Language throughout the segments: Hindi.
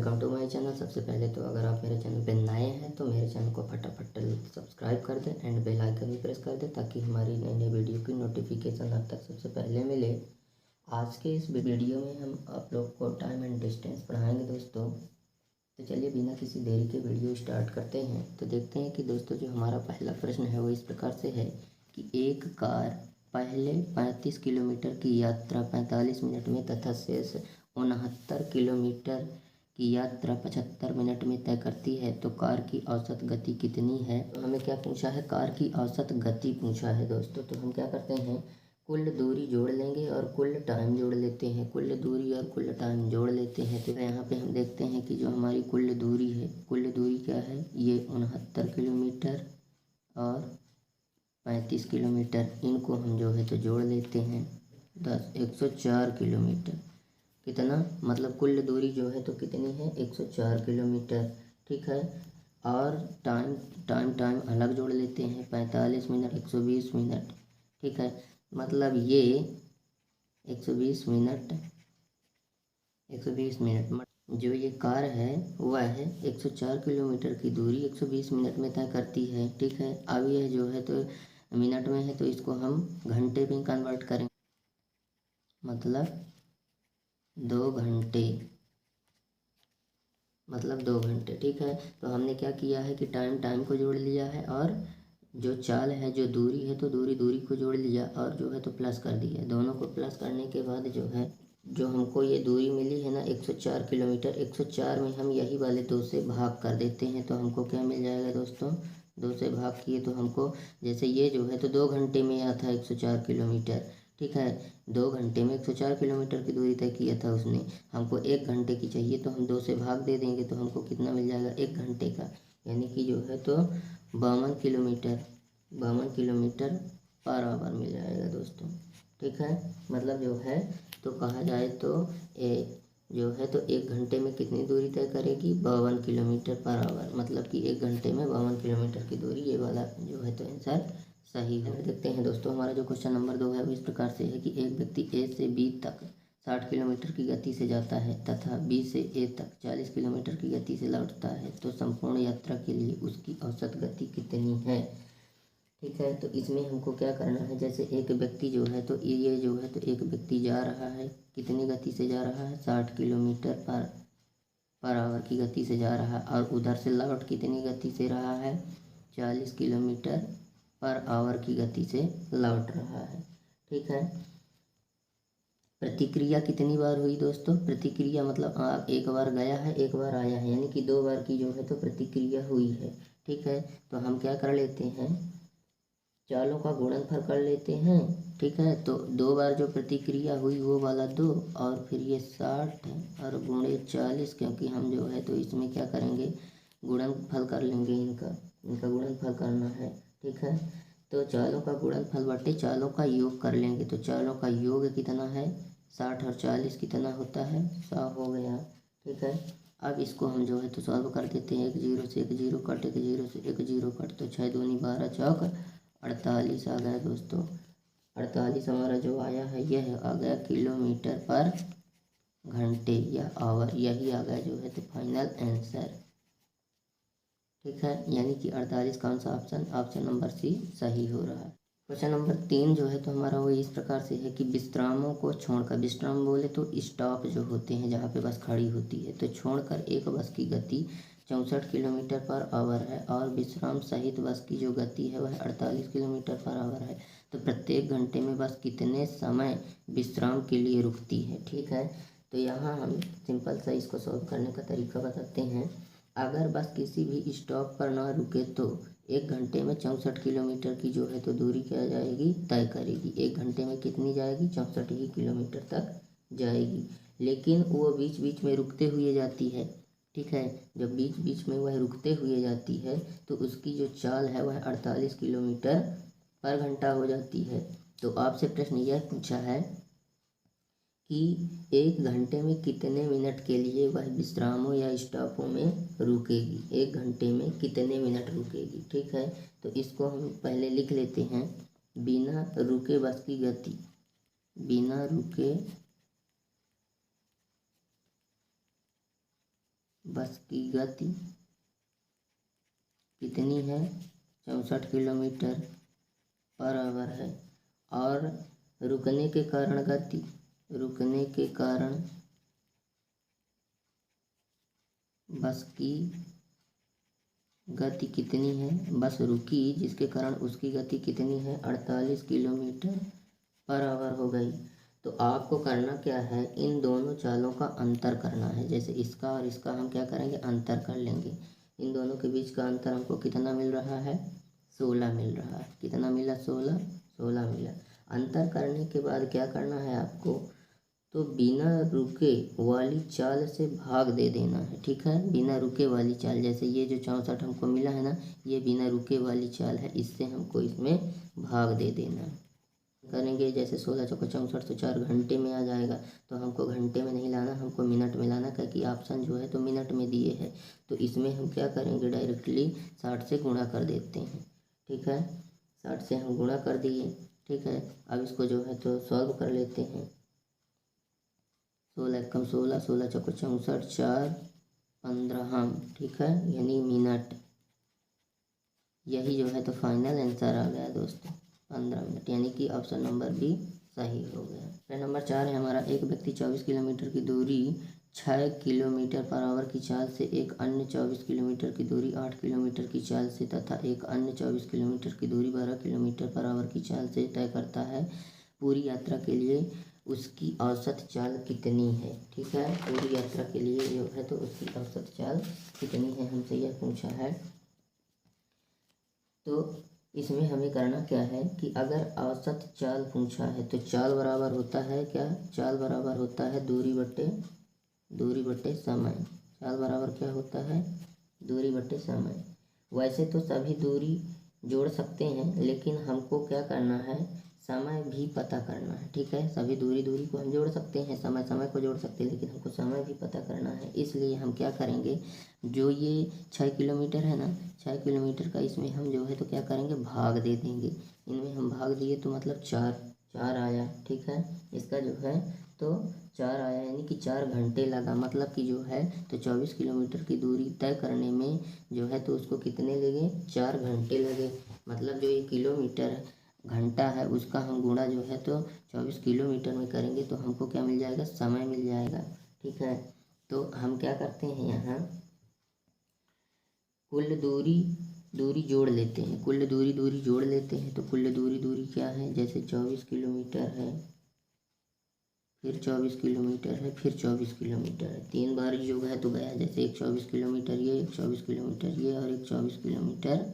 Welcome to my channel. सबसे पहले तो अगर आप मेरे चैनल पे नए हैं तो मेरे चैनल को फटाफट सब्सक्राइब कर दें एंड बेल आइकन भी प्रेस कर दें ताकि हमारी नई नई वीडियो की नोटिफिकेशन आप तक सबसे पहले मिले। आज के इस वीडियो में हम आप लोग को टाइम एंड डिस्टेंस पढ़ाएंगे दोस्तों। तो चलिए बिना किसी देरी के वीडियो स्टार्ट करते हैं। तो देखते हैं कि दोस्तों जो हमारा पहला प्रश्न है वो इस प्रकार से है कि एक कार पहले 35 किलोमीटर की यात्रा 45 मिनट में तथा शेष 69 किलोमीटर की यात्रा 75 मिनट में तय करती है, तो कार की औसत गति कितनी है। तो हमें क्या पूछा है, कार की औसत गति पूछा है दोस्तों। तो हम क्या करते हैं, कुल दूरी जोड़ लेंगे और कुल टाइम जोड़ लेते हैं। कुल दूरी और कुल टाइम जोड़ लेते हैं तो यहाँ पे हम देखते हैं कि जो हमारी कुल दूरी है, कुल दूरी क्या है, ये 69 किलोमीटर और 35 किलोमीटर, इनको हम जो है तो जोड़ लेते हैं 104 किलोमीटर। कितना मतलब कुल दूरी जो है तो कितनी है, 104 किलोमीटर। ठीक है, और टाइम अलग जोड़ लेते हैं, 45 मिनट 120 मिनट। ठीक है, मतलब ये 120 मिनट जो ये कार है वह है 104 किलोमीटर की दूरी 120 मिनट में तय करती है। ठीक है, अब यह जो है तो मिनट में है तो इसको हम घंटे में कन्वर्ट करेंगे, मतलब 2 घंटे, मतलब 2 घंटे। ठीक है, तो हमने क्या किया है कि टाइम को जोड़ लिया है और जो चाल है, जो दूरी है तो दूरी को जोड़ लिया और जो है तो प्लस कर दिया। दोनों को प्लस करने के बाद जो है जो हमको ये दूरी मिली है ना 104 किलोमीटर, 104 में हम यही वाले 2 से भाग कर देते हैं तो हमको क्या मिल जाएगा दोस्तों, 2 से भाग किए तो हमको, जैसे ये जो है तो 2 घंटे में आया था 104 किलोमीटर। ठीक है, 2 घंटे में 104 किलोमीटर की दूरी तय किया था उसने, हमको 1 घंटे की चाहिए तो हम 2 से भाग दे देंगे तो हमको कितना मिल जाएगा, 1 घंटे का, यानी कि जो है तो 52 किलोमीटर पर आवर मिल जाएगा दोस्तों। ठीक है, मतलब जो है तो कहा जाए तो जो है तो 1 घंटे में कितनी दूरी तय करेगी, 52 किलोमीटर पर आवर, मतलब कि 1 घंटे में 52 किलोमीटर की दूरी, ये वाला जो है तो आंसर सही है। देखते हैं दोस्तों, हमारा जो क्वेश्चन नंबर 2 है वो इस प्रकार से है कि एक व्यक्ति ए से बी तक 60 किलोमीटर की गति से जाता है तथा बी से ए तक 40 किलोमीटर की गति से लौटता है, तो संपूर्ण यात्रा के लिए उसकी औसत गति कितनी है। ठीक है, तो इसमें हमको क्या करना है, जैसे एक व्यक्ति जो है तो ये जो है तो एक व्यक्ति जा रहा है, कितनी गति से जा रहा है, 60 किलोमीटर पर आवर की गति से जा रहा है, और उधर से लौट कितनी गति से रहा है, 40 किलोमीटर पर आवर की गति से लौट रहा है। ठीक है, प्रतिक्रिया कितनी बार हुई दोस्तों, प्रतिक्रिया मतलब एक बार गया है एक बार आया है, यानी कि 2 बार की जो है तो प्रतिक्रिया हुई है। ठीक है, तो हम क्या कर लेते हैं, चालों का गुणनफल कर लेते हैं। ठीक है, तो 2 बार जो प्रतिक्रिया हुई वो वाला 2 और फिर ये 60 और गुणे 40, क्योंकि हम जो है तो इसमें क्या करेंगे, गुणनफल कर लेंगे, इनका गुणनफल करना है। ठीक है, तो चालों का गुणनफल बटे चालों का योग कर लेंगे, तो चालों का योग कितना है, 60 और 40 कितना होता है, 100 हो गया। ठीक है, अब इसको हम जो है तो सॉल्व कर देते हैं, 1 0 से 1 0 कट, 1 0 से 1 0 कट, तो 6 दूनी 12 चौक 48 आ गया दोस्तों। 48 हमारा जो आया है यह आ गया किलोमीटर पर घंटे या आवर, यही आ गया जो है तो फाइनल आंसर। ठीक है, यानी कि 48 कौन सा ऑप्शन नंबर सी सही हो रहा है। क्वेश्चन नंबर 3 जो है तो हमारा वो इस प्रकार से है कि विश्रामों को छोड़कर, विश्राम बोले तो स्टॉप जो होते हैं जहाँ पे बस खड़ी होती है, तो छोड़कर एक बस की गति 64 किलोमीटर पर आवर है और विश्राम सहित बस की जो गति है वह 48 किलोमीटर पर आवर है, तो प्रत्येक घंटे में बस कितने समय विश्राम के लिए रुकती है। ठीक है, तो यहाँ हम सिंपल सा इसको सॉल्व करने का तरीका बताते हैं। अगर बस किसी भी स्टॉप पर ना रुके तो 1 घंटे में 64 किलोमीटर की जो है तो दूरी क्या जाएगी, तय करेगी। 1 घंटे में कितनी जाएगी, 64 ही किलोमीटर तक जाएगी, लेकिन वो बीच बीच में रुकते हुए जाती है। ठीक है, जब बीच बीच में वह रुकते हुए जाती है तो उसकी जो चाल है वह 48 किलोमीटर पर घंटा हो जाती है। तो आपसे प्रश्न यह पूछा है कि 1 घंटे में कितने मिनट के लिए वह विश्रामों या स्टॉपों में रुकेगी, 1 घंटे में कितने मिनट रुकेगी। ठीक है, तो इसको हम पहले लिख लेते हैं, बिना रुके बस की गति, बिना रुके बस की गति कितनी है, 64 किलोमीटर पर आवर है। और रुकने के कारण गति, रुकने के कारण बस की गति कितनी है, बस रुकी जिसके कारण उसकी गति कितनी है, 48 किलोमीटर पर आवर हो गई। तो आपको करना क्या है, इन दोनों चालों का अंतर करना है। जैसे इसका और इसका हम क्या करेंगे, अंतर कर लेंगे। इन दोनों के बीच का अंतर हमको कितना मिल रहा है, 16 मिल रहा है। कितना मिला, 16 मिला। अंतर करने के बाद क्या करना है आपको, तो बिना रुके वाली चाल से भाग दे देना है। ठीक है, बिना रुके वाली चाल, जैसे ये जो 64 हमको मिला है ना, ये बिना रुके वाली चाल है, इससे हमको इसमें भाग दे देना है। करेंगे जैसे 16 चौको 64 तो 4 घंटे में आ जाएगा। तो हमको घंटे में नहीं लाना, हमको मिनट में लाना, क्योंकि ऑप्शन जो है तो मिनट में दिए हैं। तो इसमें हम क्या करेंगे, डायरेक्टली 60 से गुणा कर देते हैं। ठीक है, 60 से हम गुणा कर दिए। ठीक है, अब इसको जो है तो सॉल्व कर लेते हैं। 16 कम 16, 16 चौको 64, 4 15, ठीक है, यानी मिनट। यही जो है तो फाइनल आंसर आ गया दोस्तों, 15 मिनट, यानी कि ऑप्शन नंबर बी सही हो गया। प्रश्न नंबर 4 है हमारा, एक व्यक्ति 24 किलोमीटर की दूरी 6 किलोमीटर पर आवर की चाल से, एक अन्य 24 किलोमीटर की दूरी 8 किलोमीटर की चाल से तथा एक अन्य 24 किलोमीटर की दूरी 12 किलोमीटर पर आवर की चाल से तय करता है। पूरी यात्रा के लिए उसकी औसत चाल कितनी है। ठीक है, पूरी यात्रा के लिए जो है तो उसकी औसत चाल कितनी है, हमसे यह पूछा है। तो इसमें हमें करना क्या है कि अगर औसत चाल पूछा है तो चाल बराबर होता है क्या, चाल बराबर होता है दूरी बट्टे समय। चाल बराबर क्या होता है, दूरी बट्टे समय। वैसे तो सभी दूरी जोड़ सकते हैं, लेकिन हमको क्या करना है, समय भी पता करना है। ठीक है, सभी दूरी को हम जोड़ सकते हैं, समय को जोड़ सकते हैं, लेकिन हमको समय भी पता करना है। इसलिए हम क्या करेंगे, जो ये 6 किलोमीटर है ना, 6 किलोमीटर का इसमें हम जो है तो क्या करेंगे, भाग दे देंगे। इनमें हम भाग दिए तो मतलब 4 आया। ठीक है, इसका जो है तो 4 आया, यानी कि 4 घंटे लगा। मतलब कि जो है तो 24 किलोमीटर की दूरी तय करने में जो है तो उसको कितने लगे, 4 घंटे लगे। मतलब जो ये किलोमीटर घंटा है उसका हम गुणा जो है तो 24 किलोमीटर में करेंगे तो हमको क्या मिल जाएगा, समय मिल जाएगा। ठीक है, तो हम क्या करते हैं, यहाँ कुल दूरी जोड़ लेते हैं। कुल दूरी जोड़ लेते हैं। तो कुल दूरी क्या है, जैसे 24 किलोमीटर है, फिर 24 किलोमीटर है, फिर 24 किलोमीटर है। 3 बार योग है तो गया, जैसे एक 24 किलोमीटर ये, एक 24 किलोमीटर ये, और एक 24 किलोमीटर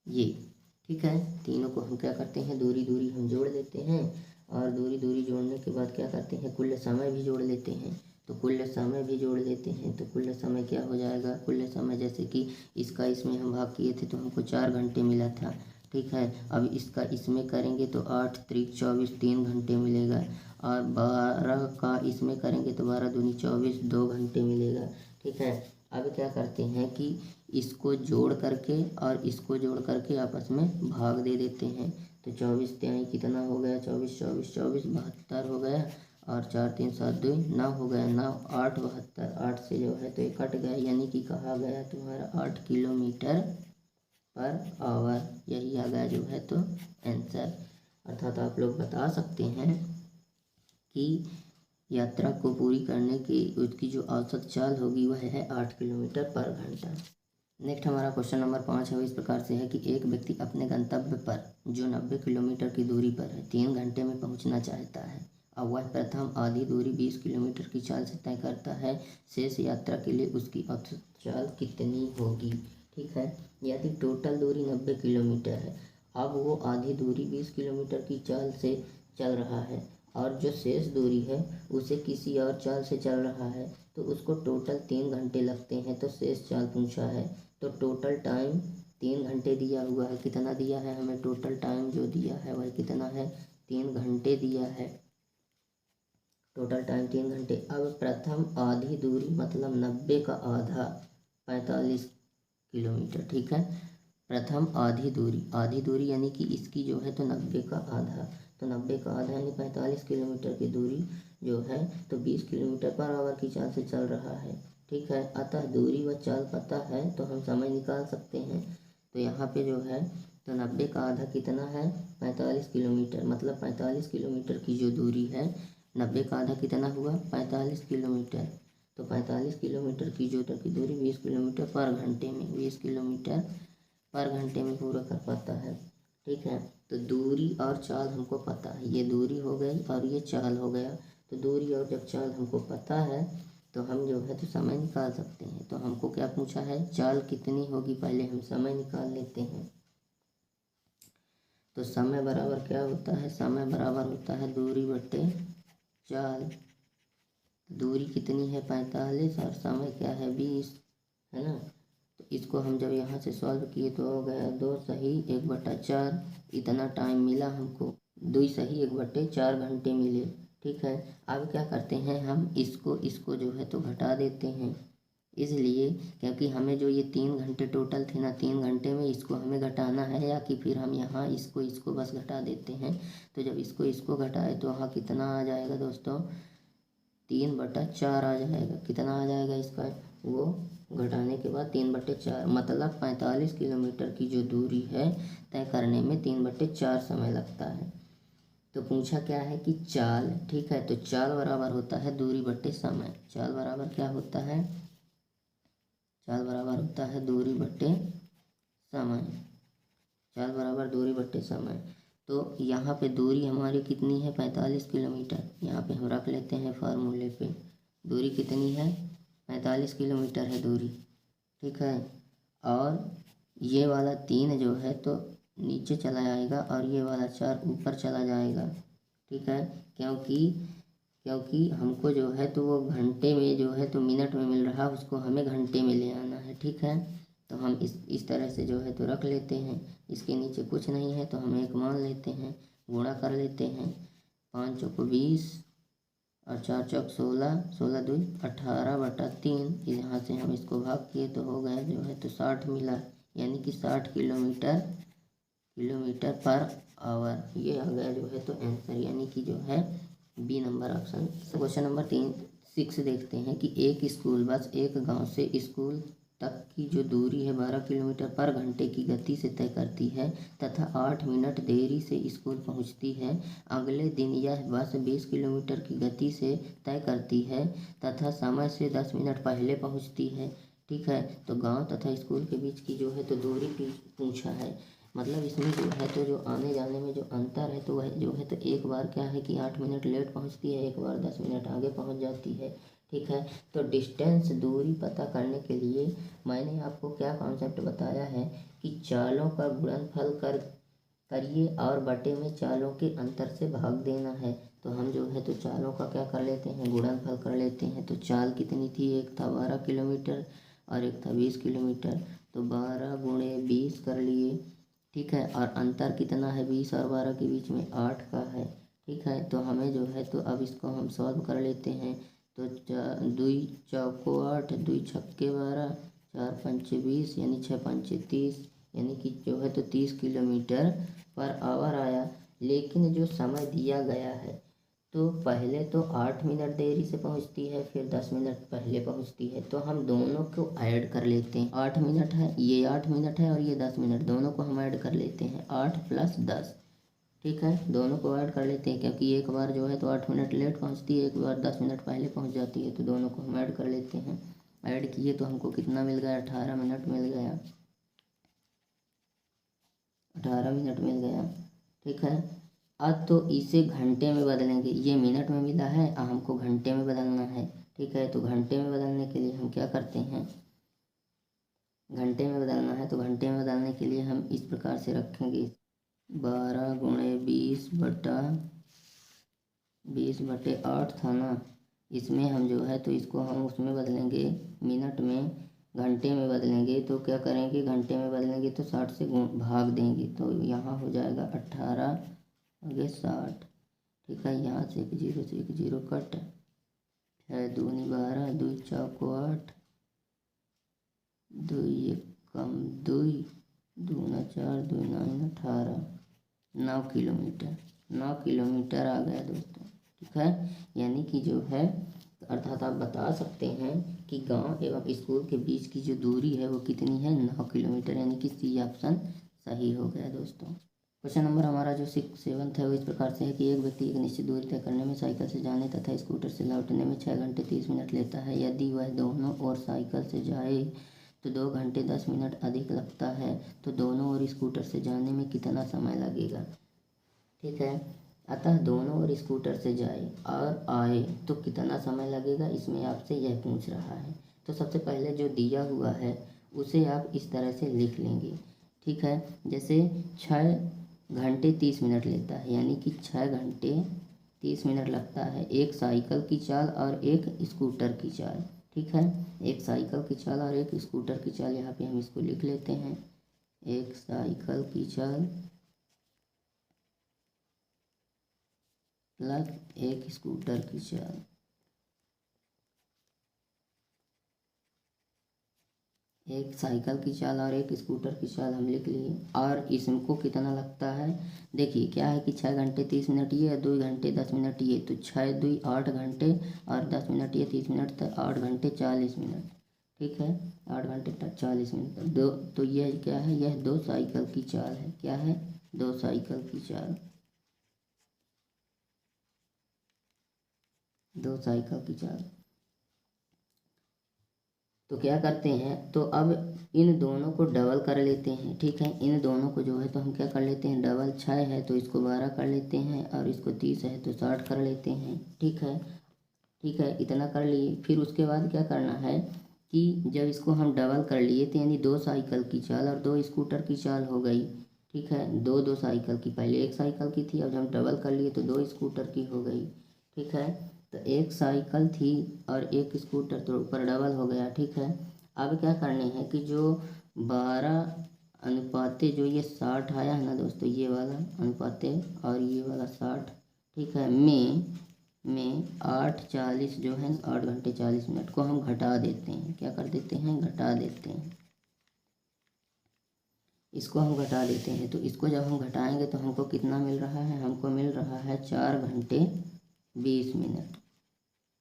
ये। ठीक है, तीनों को हम क्या करते हैं, दूरी हम जोड़ लेते हैं। और दूरी जोड़ने के बाद क्या करते हैं, कुल समय भी जोड़ लेते हैं। तो कुल समय भी जोड़ लेते हैं। तो कुल समय क्या हो जाएगा, कुल समय जैसे कि इसका इसमें हम भाग किए थे तो हमको 4 घंटे मिला था। ठीक है, अब इसका इसमें करेंगे तो 8 त्रिक 24, 3 घंटे मिलेगा। और 12 का इसमें करेंगे तो 12 दूनी 24, 2 घंटे मिलेगा। ठीक है, अब क्या करते हैं कि इसको जोड़ करके और इसको जोड़ करके आपस में भाग दे देते हैं। तो 24 त्याई कितना हो गया, 24 24 24 72 हो गया। और 4 3 7 2 9 हो गया, 9 8 72। 8 से जो है तो ये कट गया, यानी कि कहा गया तुम्हारा 8 किलोमीटर पर आवर। यही आ गया जो है तो आंसर। अर्थात आप लोग बता सकते हैं कि यात्रा को पूरी करने की उसकी जो औसत चाल होगी वह है 8 किलोमीटर पर घंटा। नेक्स्ट हमारा क्वेश्चन नंबर 5 है, वो इस प्रकार से है कि एक व्यक्ति अपने गंतव्य पर जो 90 किलोमीटर की दूरी पर है 3 घंटे में पहुंचना चाहता है। अब वह प्रथम आधी दूरी 20 किलोमीटर की चाल से तय करता है। शेष यात्रा के लिए उसकी औसत चाल कितनी होगी। ठीक है, यदि टोटल दूरी 90 किलोमीटर है, अब वो आधी दूरी 20 किलोमीटर की चाल से चल रहा है, और जो शेष दूरी है उसे किसी और चाल से चल रहा है, तो उसको टोटल 3 घंटे लगते हैं। तो शेष चाल पूछा है, तो टोटल टाइम 3 घंटे दिया हुआ है। कितना दिया है हमें, टोटल टाइम जो दिया है वह कितना है, 3 घंटे दिया है। टोटल टाइम 3 घंटे। अब प्रथम आधी दूरी मतलब 90 का आधा 45 किलोमीटर। ठीक है, प्रथम आधी दूरी यानी कि इसकी जो है तो 90 का आधा। तो 90 का आधा यानी 45 किलोमीटर की दूरी जो है तो 20 किलोमीटर पर आवर की चाल से चल रहा है। ठीक है। अतः दूरी व चाल पता है तो हम समय निकाल सकते हैं। तो यहाँ पे जो है तो 90 का आधा कितना है 45 किलोमीटर, मतलब 45 किलोमीटर की जो दूरी है 90 का आधा कितना हुआ 45 किलोमीटर। तो 45 किलोमीटर की जो की दूरी 20 किलोमीटर पर घंटे में 20 किलोमीटर पर घंटे में पूरा कर पाता है। ठीक है। तो दूरी और चाल हमको पता है, ये दूरी हो गई और ये चाल हो गया। तो दूरी और जब चाल हमको पता है तो हम जो है तो समय निकाल सकते हैं। तो हमको क्या पूछा है, चाल कितनी होगी, पहले हम समय निकाल लेते हैं। तो समय बराबर क्या होता है, समय बराबर होता है दूरी बटे चाल। दूरी कितनी है 45 और समय क्या है 20, है ना। तो इसको हम जब यहाँ से सॉल्व किए तो हो गया 2 सही 1/4, इतना टाइम मिला हमको, 2 सही 1/4 घंटे मिले। ठीक है। अब क्या करते हैं हम इसको जो है तो घटा देते हैं, इसलिए क्योंकि हमें जो ये 3 घंटे टोटल थे ना, 3 घंटे में इसको हमें घटाना है, या कि फिर हम यहाँ इसको बस घटा देते हैं। तो जब इसको घटाए तो वहाँ कितना आ जाएगा दोस्तों 3/4 आ जाएगा। कितना आ जाएगा इसका, वो घटाने के बाद 3/4, मतलब 45 किलोमीटर की जो दूरी है तय करने में 3/4 समय लगता है। तो पूछा क्या है कि चाल, ठीक है। तो चाल बराबर होता है दूरी बटे समय। चाल बराबर क्या होता है, चाल बराबर होता है दूरी बटे समय। चाल बराबर दूरी बटे समय। तो यहाँ पे दूरी हमारी कितनी है 45 किलोमीटर, यहाँ पे हम रख लेते हैं फार्मूले पे। दूरी कितनी है 45 किलोमीटर है दूरी। ठीक है। और ये वाला 3 जो है तो नीचे चला जाएगा और ये वाला 4 ऊपर चला जाएगा। ठीक है। क्योंकि हमको जो है तो वो घंटे में जो है तो मिनट में मिल रहा है, उसको हमें घंटे में ले आना है। ठीक है। तो हम इस तरह से जो है तो रख लेते हैं। इसके नीचे कुछ नहीं है तो हम एक मान लेते हैं, गुणा कर लेते हैं। 5 चौको 20 और 4 चौक 16, 16 दूनी 18/3। यहाँ से हम इसको भाग किए तो हो गया जो है तो 60 मिला, यानी कि 60 किलोमीटर पर आवर। ये आ गया जो है तो आंसर, यानी कि जो है B number option. Question number 6 देखते हैं कि एक स्कूल बस एक गांव से स्कूल तक की जो दूरी है 12 किलोमीटर पर घंटे की गति से तय करती है तथा 8 मिनट देरी से स्कूल पहुंचती है। अगले दिन यह बस 20 किलोमीटर की गति से तय करती है तथा समय से 10 मिनट पहले पहुंचती है। ठीक है। तो गांव तथा स्कूल के बीच की जो है तो दूरी पूछा है, मतलब इसमें जो है तो जो आने जाने में जो अंतर है तो वह जो है तो एक बार क्या है कि 8 मिनट लेट पहुंचती है, एक बार 10 मिनट आगे पहुंच जाती है। ठीक है। तो डिस्टेंस दूरी पता करने के लिए मैंने आपको क्या कॉन्सेप्ट बताया है कि चालों का गुणनफल करिए और बटे में चालों के अंतर से भाग देना है। तो हम जो है तो चालों का क्या कर लेते हैं, गुणनफल कर लेते हैं। तो चाल कितनी थी, एक था 12 किलोमीटर और एक था 20 किलोमीटर। तो 12 गुणे 20 कर लिए। ठीक है। और अंतर कितना है 20 और 12 के बीच में 8 का है। ठीक है। तो हमें जो है तो अब इसको हम सॉल्व कर लेते हैं। तो 2 चौको 8, 2 छक्के 12, 4 पंचे 20, यानी 6 पंचे 30, यानी कि जो है तो 30 किलोमीटर पर आवर आया। लेकिन जो समय दिया गया है तो पहले तो 8 मिनट देरी से पहुंचती है, फिर 10 मिनट पहले पहुंचती है। तो हम दोनों को ऐड कर लेते हैं। 8 मिनट है, ये 8 मिनट है और ये 10 मिनट, दोनों को हम ऐड कर लेते हैं। 8 + 10। ठीक है। दोनों को ऐड कर लेते हैं क्योंकि एक बार जो है तो 8 मिनट लेट पहुंचती है, एक बार 10 मिनट पहले पहुंच जाती है। तो दोनों को हम ऐड कर लेते हैं। ऐड किए तो हमको कितना मिल गया 18 मिनट मिल गया, 18 मिनट मिल गया। ठीक है। अब तो इसे घंटे में बदलेंगे, ये मिनट में मिला है और हमको घंटे में बदलना है। ठीक है। तो घंटे में बदलने के लिए हम क्या करते हैं, घंटे में बदलना है तो घंटे में बदलने के लिए हम इस प्रकार से रखेंगे 12 गुणे 20/8 था ना, इसमें हम जो है तो इसको हम उसमें बदलेंगे मिनट में, घंटे में बदलेंगे। तो क्या करेंगे, घंटे में बदलेंगे तो 60 से भाग देंगे। तो यहाँ हो जाएगा 18 आगे 60। ठीक है। यहाँ से एक जीरो कट, 6 दूनी 12, 2 चौको 8, 2 1 कम 2, 2 4, 2 9 18, 9 किलोमीटर, 9 किलोमीटर आ गया दोस्तों। ठीक है। यानी कि जो है तो अर्थात आप बता सकते हैं कि गांव एवं स्कूल के बीच की जो दूरी है वो कितनी है, 9 किलोमीटर, यानी कि सी ऑप्शन सही हो गया दोस्तों। क्वेश्चन नंबर हमारा जो 7th है वो इस प्रकार से है कि एक व्यक्ति एक निश्चित दूरी तय करने में साइकिल से जाने तथा स्कूटर से लौटने में 6 घंटे 30 मिनट लेता है। यदि वह दोनों ओर साइकिल से जाए तो 2 घंटे 10 मिनट अधिक लगता है, तो दोनों ओर स्कूटर से जाने में कितना समय लगेगा। ठीक है, अतः दोनों ओर स्कूटर से जाए और आए तो कितना समय लगेगा, इसमें आपसे यह पूछ रहा है। तो सबसे पहले जो दिया हुआ है उसे आप इस तरह से लिख लेंगे। ठीक है, जैसे 6 घंटे 30 मिनट लेता है, यानी कि 6 घंटे 30 मिनट लगता है एक साइकिल की चाल और एक स्कूटर की चाल। ठीक है, एक साइकिल की चाल और एक स्कूटर की चाल, यहाँ पे हम इसको लिख लेते हैं। एक साइकिल की चाल प्लस एक स्कूटर की चाल। एक साइकिल की चाल और एक स्कूटर की चाल हम लिख लिए, और इसको कितना लगता है। देखिए क्या है कि 6 घंटे 30 मिनट ये है, 2 घंटे 10 मिनट ये, तो 6 2 8 घंटे और 10 मिनट ये, 30 मिनट तक 8 घंटे 40 मिनट। ठीक है, 8 घंटे 40 मिनट दो, तो यह क्या है, यह 2 साइकिल की चाल है। क्या है, 2 साइकिल की चाल, 2 साइकिल की चाल। तो क्या करते हैं, तो अब इन दोनों को डबल कर लेते हैं। ठीक है, इन दोनों को जो है तो हम क्या कर लेते हैं, डबल 6 है तो इसको 12 कर लेते हैं, और इसको 30 है तो 60 कर लेते हैं। ठीक है, ठीक है, इतना कर लिए। फिर उसके बाद क्या करना है कि जब इसको हम डबल कर लिए तो यानी 2 साइकिल की चाल और 2 स्कूटर की चाल हो गई। ठीक है, 2 साइकिल की, पहले एक साइकिल की थी, अब जब हम डबल कर लिए तो 2 स्कूटर की हो गई। ठीक है, तो एक साइकिल थी और एक स्कूटर, तो ऊपर डबल हो गया। ठीक है, अब क्या करने हैं कि जो 12 अनुपाते जो ये 60 आया है ना दोस्तों, ये वाला अनुपाते और ये वाला 60, ठीक है, में 8:40 जो है 8 घंटे 40 मिनट को हम घटा देते हैं। क्या कर देते हैं, घटा देते हैं। इसको हम घटा देते हैं, तो इसको जब हम घटाएंगे तो हमको कितना मिल रहा है, हमको मिल रहा है 4 घंटे 20 मिनट,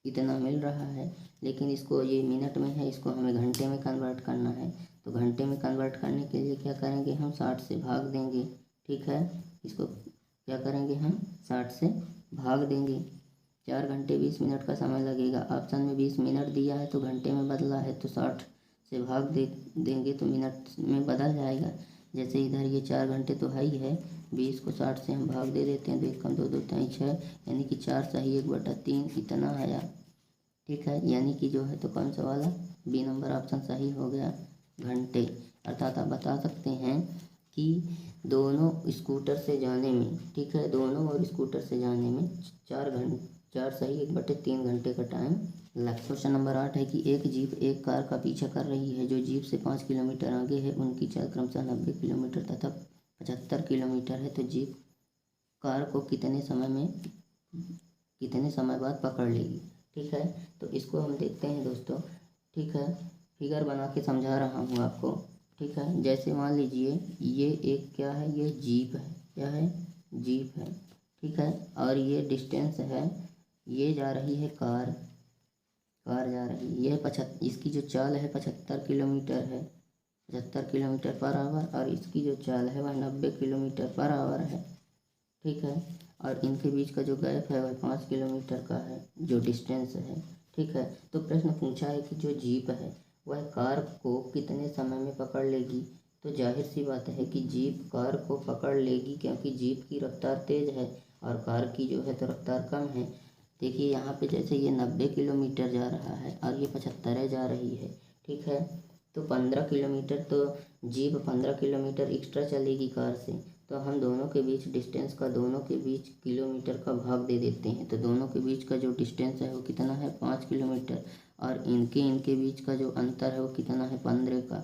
इतना मिल रहा है। लेकिन इसको ये मिनट में है, इसको हमें घंटे में कन्वर्ट करना है। तो घंटे में कन्वर्ट करने के लिए क्या करेंगे, हम 60 से भाग देंगे। ठीक है, इसको क्या करेंगे, हम 60 से भाग देंगे। 4 घंटे 20 मिनट का समय लगेगा। ऑप्शन में 20 मिनट दिया है तो घंटे में बदला है, तो 60 से भाग देंगे तो मिनट में बदल जाएगा। जैसे इधर ये 4 घंटे तो है ही है, 20 को 60 से हम भाग दे देते हैं, 2 कम 2 2 3 6, यानी कि 4 सही 1/3 इतना आया। ठीक है, यानी कि जो है तो कौन सा वाला, बी नंबर ऑप्शन सही हो गया, घंटे। अर्थात आप बता सकते हैं कि दोनों स्कूटर से जाने में, ठीक है, दोनों और स्कूटर से जाने में 4 सही 1/3 घंटे का टाइम लग। क्वेश्चन नंबर 8 है कि एक जीप एक कार का पीछा कर रही है जो जीप से 5 किलोमीटर आगे है। उनकी चाल क्रमशः 90 किलोमीटर तथा 75 किलोमीटर है, तो जीप कार को कितने समय बाद पकड़ लेगी। ठीक है, तो इसको हम देखते हैं दोस्तों। ठीक है, फिगर बना के समझा रहा हूँ आपको। ठीक है, जैसे मान लीजिए ये एक क्या है, ये जीप है। क्या है, जीप है। ठीक है, और ये डिस्टेंस है, ये जा रही है कार जा रही है, ये इसकी जो चाल है 75 किलोमीटर है, 75 किलोमीटर पर आवर, और इसकी जो चाल है वह 90 किलोमीटर पर आवर है। ठीक है, और इनके बीच का जो गैप है वह 5 किलोमीटर का है, जो डिस्टेंस है। ठीक है, तो प्रश्न पूछा है कि जो जीप है वह कार को कितने समय में पकड़ लेगी। तो जाहिर सी बात है कि जीप कार को पकड़ लेगी, क्योंकि जीप की रफ्तार तेज़ है और कार की जो है तो रफ्तार कम है। देखिए यहाँ पे जैसे ये 90 किलोमीटर जा रहा है और ये 75 जा रही है। ठीक है, तो 15 किलोमीटर, तो जीप 15 किलोमीटर एक्स्ट्रा चलेगी कार से। तो हम दोनों के बीच डिस्टेंस का, दोनों के बीच किलोमीटर का भाग दे देते हैं। तो दोनों के बीच का जो डिस्टेंस है वो कितना है, 5 किलोमीटर, और इनके बीच का जो अंतर है वो कितना है, 15 का।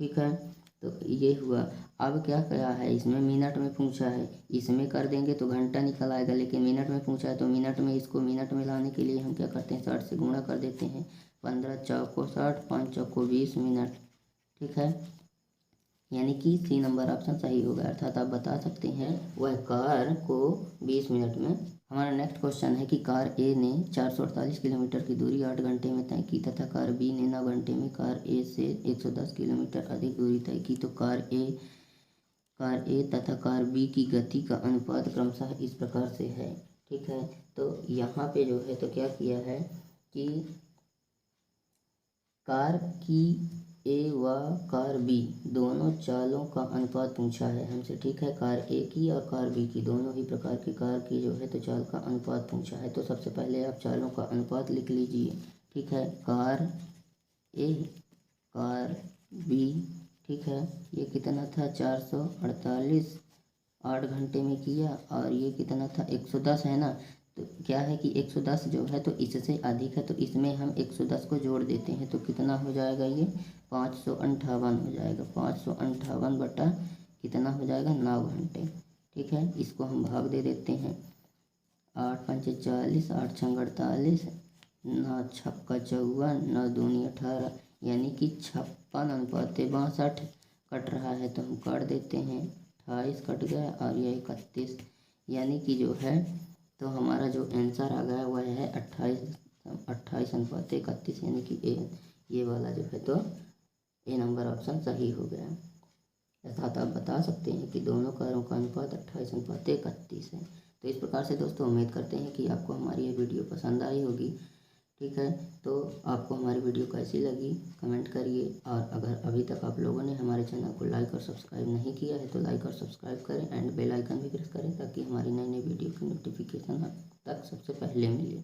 ठीक है, तो ये हुआ। अब क्या है, इसमें मिनट में पूछा है, इसमें कर देंगे तो घंटा निकल आएगा, लेकिन मिनट में पूछा है तो मिनट में, इसको मिनट में लाने के लिए हम क्या करते हैं, 60 से गुणा कर देते हैं। 15 चौको 60, 5 चौको 20 मिनट। ठीक है, यानी कि सी नंबर ऑप्शन सही होगा। अर्थात आप बता सकते हैं वह कार को 20 मिनट में। हमारा नेक्स्ट क्वेश्चन है कि कार ए ने 448 किलोमीटर की दूरी 8 घंटे में तय की तथा कार बी ने 9 घंटे में कार ए से 110 किलोमीटर अधिक दूरी तय की, तो कार ए तथा कार बी की गति का अनुपात क्रमशः इस प्रकार से है। ठीक है, तो यहाँ पे जो है तो क्या किया है कि कार की ए व कार बी दोनों चालों का अनुपात पूछा है हमसे। ठीक है, कार ए की और कार बी की दोनों ही प्रकार की कार की जो है तो चाल का अनुपात पूछा है। तो सबसे पहले आप चालों का अनुपात लिख लीजिए। ठीक है, कार ए कार बी, ठीक है, ये कितना था 448 8 घंटे में किया, और ये कितना था 110 है ना। तो क्या है कि 110 जो है तो इससे अधिक है, तो इसमें हम 110 को जोड़ देते हैं तो कितना हो जाएगा, ये 558 हो जाएगा। 558 बटा कितना हो जाएगा 9 घंटे। ठीक है, इसको हम भाग दे देते हैं। 8 पंचे 40, 8 छंग 48, 9 छक्का 54, 9 दूनी 18, यानी कि 56/62 कट रहा है तो हम काट देते हैं। 28 कट गया और यह 31, यानी कि जो है तो हमारा जो आंसर आ गया वह है 28/31, यानी कि ये वाला जो है तो ए नंबर ऑप्शन सही हो गया। अर्थात आप बता सकते हैं कि दोनों कारों का अनुपात 28/31 है। तो इस प्रकार से दोस्तों उम्मीद करते हैं कि आपको हमारी ये वीडियो पसंद आई होगी। ठीक है, तो आपको हमारी वीडियो कैसी लगी कमेंट करिए, और अगर अभी तक आप लोगों ने हमारे चैनल को लाइक और सब्सक्राइब नहीं किया है तो लाइक और सब्सक्राइब करें एंड बेल आइकन भी प्रेस करें ताकि हमारी नई नई वीडियो की नोटिफिकेशन आप तक सबसे पहले मिले।